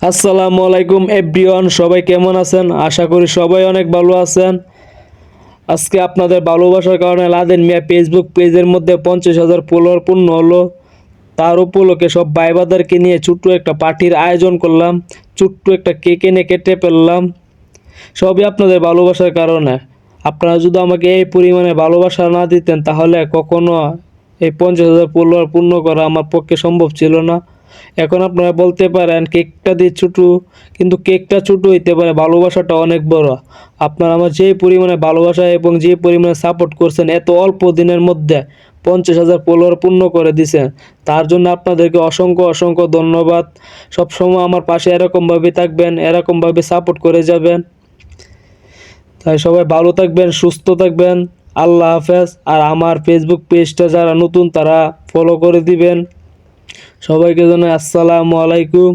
আসসালামু আলাইকুম এভরিওয়ান, সবাই কেমন আছেন? আশা করি সবাই অনেক ভালো আছেন। আজকে আপনাদের ভালোবাসার কারণে লাদেন মিয়া ফেসবুক পেজের মধ্যে 50,000 ফলোয়ার পূর্ণ হলো। তার উপলক্ষে সব ভাইবাদারকে নিয়ে ছোট্ট একটা পার্টির আয়োজন করলাম। ছোট্ট একটা কেক এনে কেটে ফেললাম। সবই আপনাদের ভালোবাসার কারণে। আপনারা যদি আমাকে এই পরিমাণে ভালোবাসা না দিতেন তাহলে কখনো এই 50,000 ফলোয়ার পূর্ণ করা আমার পক্ষে সম্ভব ছিল না। এখন আপনারা বলতে পারেন কেকটা দিয়ে ছোটো, কিন্তু কেকটা ছোটো হইতে পারে, ভালোবাসাটা অনেক বড়। আপনারা আমার যে পরিমাণে ভালোবাসা এবং যে পরিমাণে সাপোর্ট করছেন এত অল্প দিনের মধ্যে 50,000 ফলোয়ার পূর্ণ করে দিছেন, তার জন্য আপনাদেরকে অসংখ্য অসংখ্য ধন্যবাদ। সবসময় আমার পাশে এরকমভাবে থাকবেন, এরকমভাবে সাপোর্ট করে যাবেন। তাই সবাই ভালো থাকবেন, সুস্থ থাকবেন। আল্লাহ হাফেজ। আর আমার ফেসবুক পেজটা যারা নতুন তারা ফলো করে দিবেন। সবাইকে জানাই আসসালামু আলাইকুম।